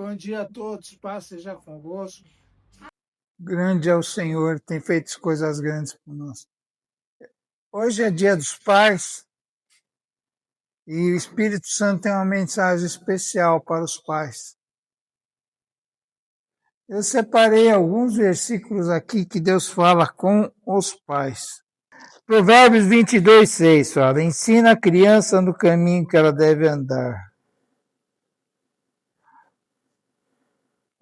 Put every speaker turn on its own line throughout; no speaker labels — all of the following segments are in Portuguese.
Bom dia a todos, paz seja convosco. Grande é o Senhor, tem feito coisas grandes por nós. Hoje é dia dos pais e o Espírito Santo tem uma mensagem especial para os pais. Eu separei alguns versículos aqui que Deus fala com os pais. Provérbios 22:6 fala: ensina a criança no caminho que ela deve andar.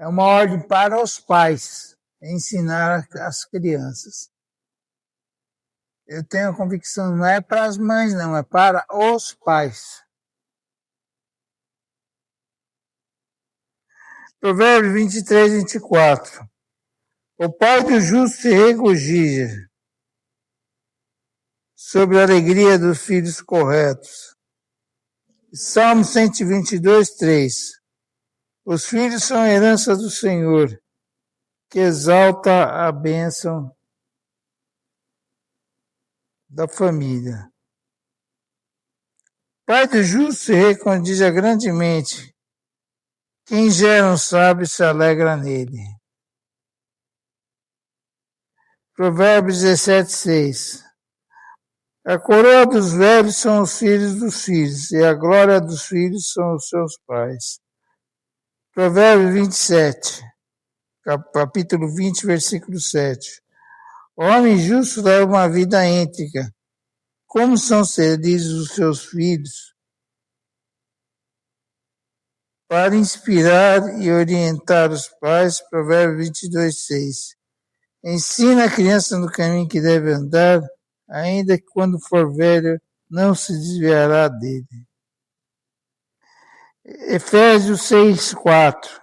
É uma ordem para os pais ensinar as crianças. Eu tenho a convicção, não é para as mães, não, é para os pais. Provérbios 23:24. O pai do justo se regozija sobre a alegria dos filhos corretos. Salmo 122:3. Os filhos são herança do Senhor, que exalta a bênção da família. O pai do justo se regozija grandemente. Quem gera um sábio se alegra nele. Provérbios 17:6. A coroa dos velhos são os filhos dos filhos, e a glória dos filhos são os seus pais. Provérbios 27, capítulo 20, versículo 7. O homem justo leva uma vida íntegra. Como são felizes os seus filhos? Para inspirar e orientar os pais, Provérbios 22:6. Ensina a criança no caminho que deve andar, ainda que quando for velho, não se desviará dele. Efésios 6:4.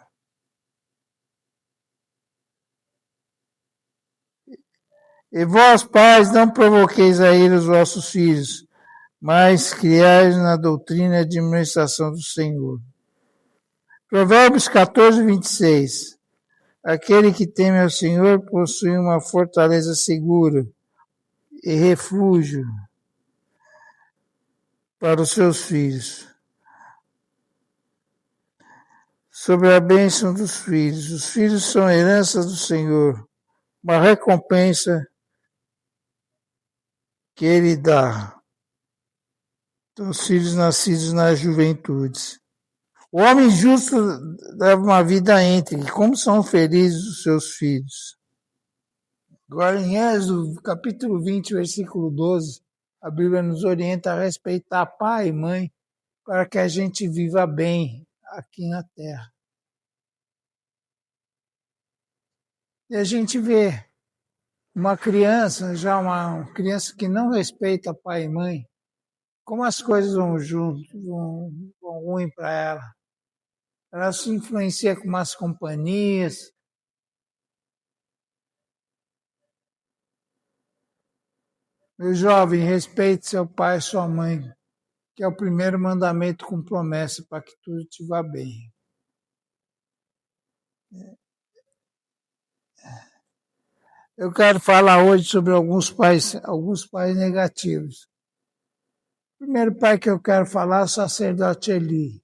E vós, pais, não provoqueis a ira os vossos filhos, mas criai-os na doutrina e administração do Senhor. Provérbios 14:26. Aquele que teme ao Senhor possui uma fortaleza segura e refúgio para os seus filhos. Sobre a bênção dos filhos. Os filhos são herança do Senhor, uma recompensa que Ele dá aos filhos nascidos nas juventudes. O homem justo leva uma vida íntegra. Como são felizes os seus filhos? Agora, em Êxodo, capítulo 20, versículo 12, a Bíblia nos orienta a respeitar pai e mãe para que a gente viva bem aqui na terra. E a gente vê uma criança, já uma criança que não respeita pai e mãe, como as coisas vão junto, vão ruim para ela. Ela se influencia com más companhias. Meu jovem, respeite seu pai e sua mãe, que é o primeiro mandamento com promessa para que tudo te vá bem. Eu quero falar hoje sobre alguns pais negativos. O primeiro pai que eu quero falar é o sacerdote Eli. O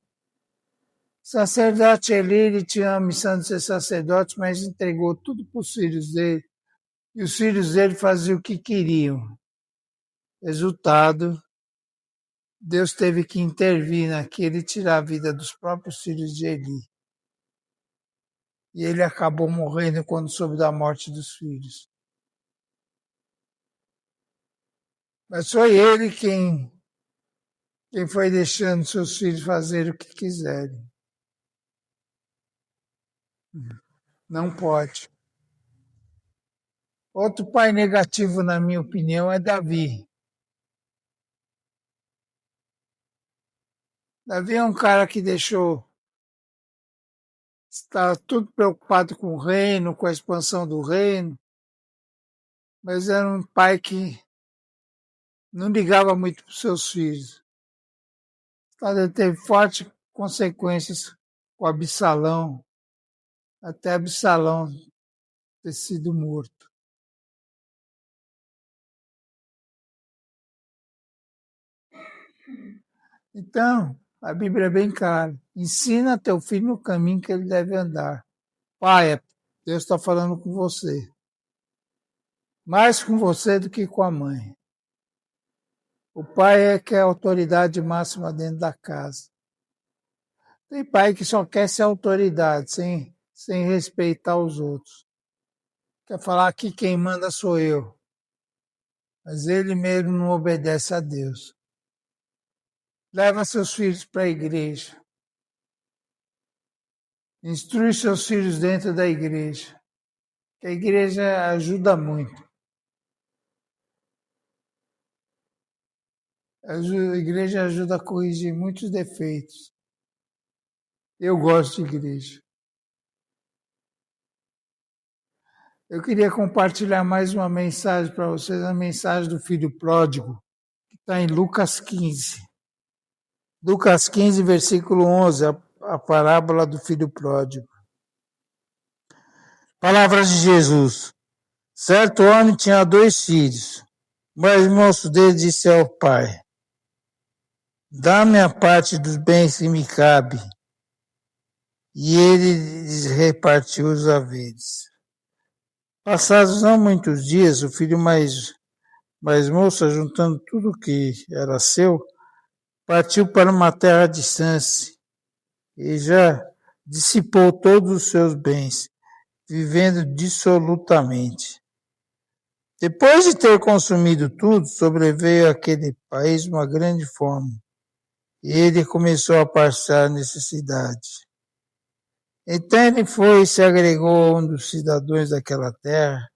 sacerdote Eli, ele tinha a missão de ser sacerdote, mas entregou tudo para os filhos dele. E os filhos dele faziam o que queriam. Resultado, Deus teve que intervir naquilo e tirar a vida dos próprios filhos de Eli. E ele acabou morrendo quando soube da morte dos filhos. Mas foi ele quem foi deixando seus filhos fazer o que quiserem. Não pode. Outro pai negativo, na minha opinião, é Davi. Davi é um cara que está tudo preocupado com o reino, com a expansão do reino, mas era um pai que não ligava muito para os seus filhos. Ele teve fortes consequências com Absalão, até Absalão ter sido morto. Então, A Bíblia é bem clara. Ensina teu filho no caminho que ele deve andar. Pai, Deus está falando com você. Mais com você do que com a mãe. O pai é que é a autoridade máxima dentro da casa. Tem pai que só quer ser autoridade, sem respeitar os outros. Quer falar que quem manda sou eu. Mas ele mesmo não obedece a Deus. Leva seus filhos para a igreja. Instrui seus filhos dentro da igreja. Que a igreja ajuda muito. A igreja ajuda a corrigir muitos defeitos. Eu gosto de igreja. Eu queria compartilhar mais uma mensagem para vocês, a mensagem do filho pródigo, que está em Lucas 15. Lucas 15, versículo 11, a parábola do filho pródigo. Palavras de Jesus. Certo homem tinha 2 filhos, mas o moço dele disse ao pai: dá-me a parte dos bens que me cabe. E ele lhes repartiu os haveres. Passados não muitos dias, o filho mais moço, juntando tudo o que era seu, partiu para uma terra distante e já dissipou todos os seus bens, vivendo dissolutamente. Depois de ter consumido tudo, sobreveio àquele país uma grande fome, e ele começou a passar necessidade. Então ele foi e se agregou a um dos cidadãos daquela terra,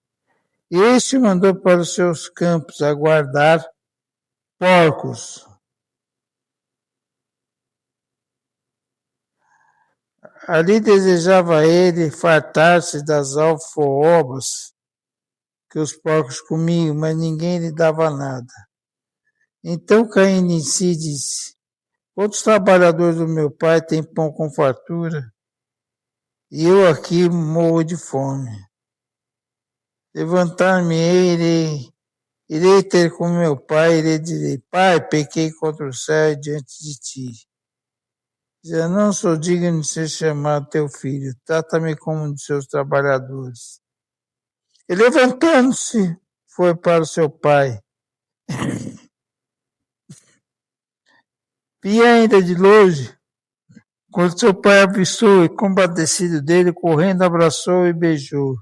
e este mandou para os seus campos a guardar porcos. Ali desejava ele fartar-se das alfarrobas que os porcos comiam, mas ninguém lhe dava nada. Então, caindo em si, disse: outros trabalhadores do meu pai têm pão com fartura, e eu aqui morro de fome. Levantar-me-ei, irei ter com meu pai, irei dizer: pai, pequei contra o céu e diante de ti. Já não sou digno de ser chamado teu filho, trata-me como um de seus trabalhadores. E levantando-se, foi para o seu pai. Vi ainda de longe, quando seu pai avistou e compadecido dele, correndo, abraçou e beijou.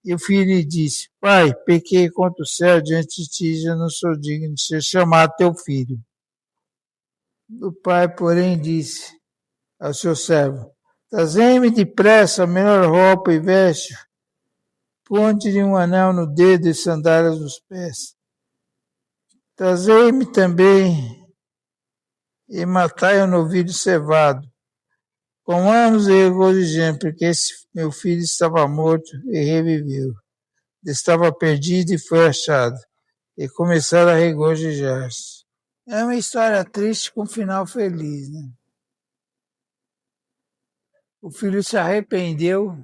E o filho lhe disse: pai, pequei contra o céu diante de ti, já não sou digno de ser chamado teu filho. O pai, porém, disse ao seu servo: trazei-me depressa a melhor roupa e veste, ponte-lhe um anel no dedo e sandálias nos pés. Trazei-me também e matai o novilho cevado. Comamos e regozijemos, porque esse meu filho estava morto e reviveu. Estava perdido e foi achado. E começaram a regozijar-se. É uma história triste com um final feliz, né? O filho se arrependeu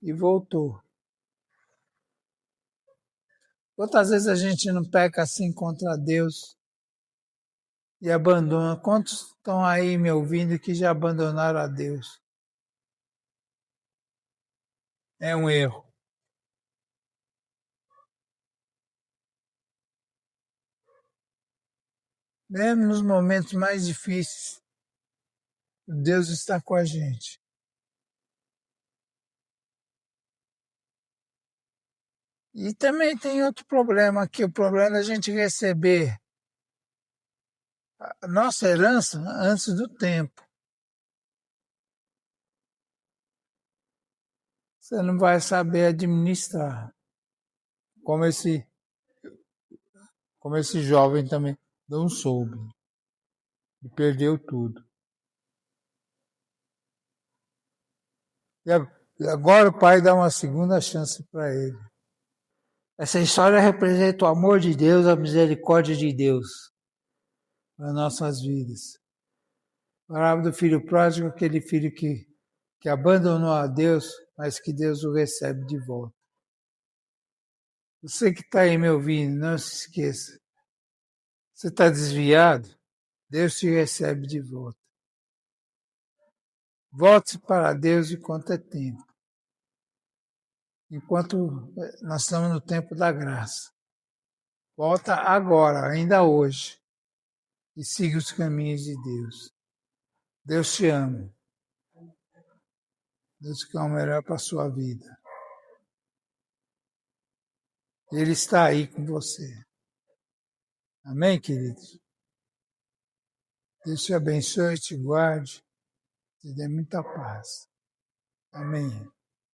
e voltou. Quantas vezes a gente não peca assim contra Deus e abandona? Quantos estão aí me ouvindo que já abandonaram a Deus? É um erro. Mesmo nos momentos mais difíceis, Deus está com a gente. E também tem outro problema aqui, o problema é a gente receber a nossa herança antes do tempo. Você não vai saber administrar. Como esse, como esse jovem também não soube. E perdeu tudo. E agora o pai dá uma segunda chance para ele. Essa história representa o amor de Deus, a misericórdia de Deus nas nossas vidas. Falava do filho pródigo, aquele filho que abandonou a Deus, mas que Deus o recebe de volta. Você que está aí me ouvindo, não se esqueça. Você está desviado? Deus te recebe de volta. Volte para Deus enquanto é tempo. Enquanto nós estamos no tempo da graça. Volta agora, ainda hoje. E siga os caminhos de Deus. Deus te ama. Deus quer o melhor para a sua vida. Ele está aí com você. Amém, queridos? Deus te abençoe, te guarde, te dê muita paz. Amém.